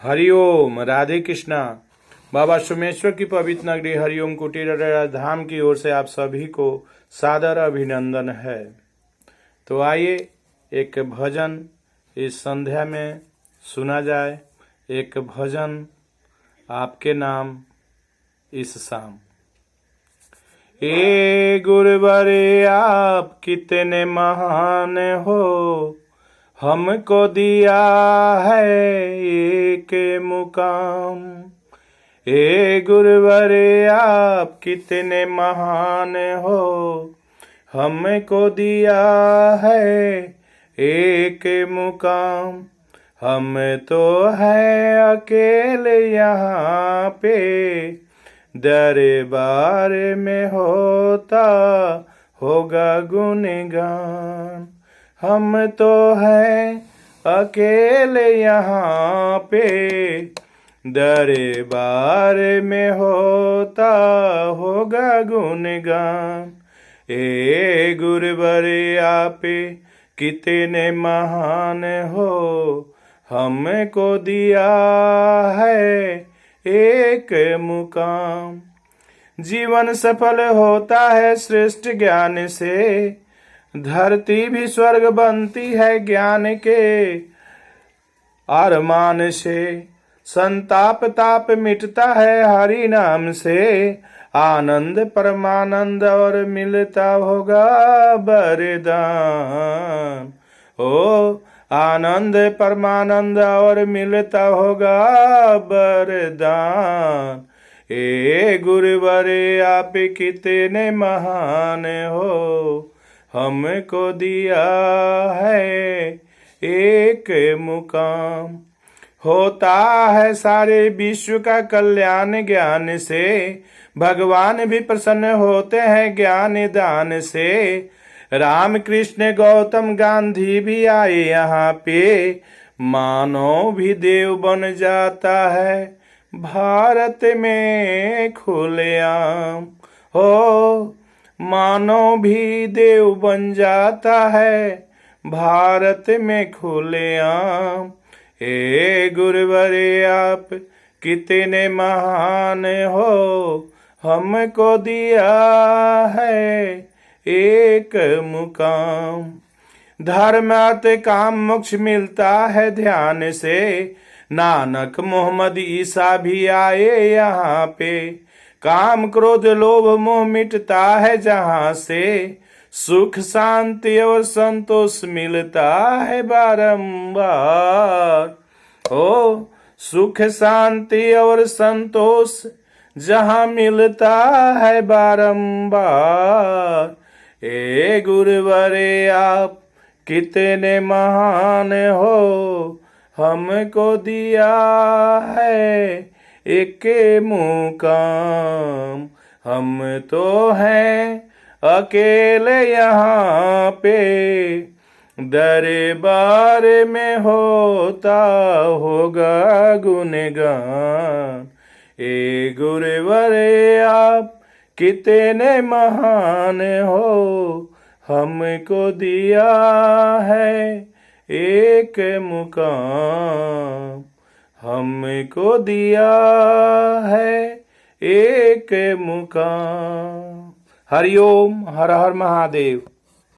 हरिओम। राधे कृष्णा। बाबा सोमेश्वर की पवित्र नगरी हरिओम कुटीर धाम की ओर से आप सभी को सादर अभिनंदन है। तो आइए एक भजन इस संध्या में सुना जाए। एक भजन आपके नाम इस शाम। ए गुरुवरे आप कितने महान हो, हमको दिया है एक मुकाम। ए गुरुवरे आप कितने महान हो, हमको दिया है एक मुकाम। हम तो है अकेले यहाँ पे, दरबार में होता होगा गुणगान। हम तो हैं अकेले यहाँ पे, दरबार में होता होगा गुणगान। ए गुरुवरे आप कितने महान हो, हमको दिया है एक मुकाम। जीवन सफल होता है श्रेष्ठ ज्ञान से, धरती भी स्वर्ग बनती है ज्ञान के अरमान से। संताप ताप मिटता है हरि नाम से, आनंद परमानंद और मिलता होगा वरदान। ओ आनंद परमानंद और मिलता होगा वरदान। ए गुरुवरे आप कितने महान हो, हमको दिया है एक मुकाम। होता है सारे विश्व का कल्याण ज्ञान से, भगवान भी प्रसन्न होते हैं ज्ञान दान से। राम कृष्ण गौतम गांधी भी आए यहाँ पे, मानव भी देव बन जाता है भारत में खुलेआम। हो मानव भी देव बन जाता है भारत में खुलेआम। ए गुरुवरे आप कितने महान हो, हमको दिया है एक मुकाम। धर्म अर्थ काम मोक्ष मिलता है ध्यान से, नानक मोहम्मद ईसा भी आए यहाँ पे। काम क्रोध लोभ मोह मिटता है जहाँ से, सुख शांति और संतोष मिलता है बारंबार। ओ सुख शांति और संतोष जहाँ मिलता है बारंबार। ए गुरुवरे आप कितने महान हो, हमको दिया है एक मुकाम। हम तो हैं अकेले यहाँ पे, दरबार में होता होगा गुणगान। ए गुरुवरे आप कितने महान हो, हमको दिया है एक मुकाम। हमको दिया है एक मुकाम। हरिओम। हर हर महादेव।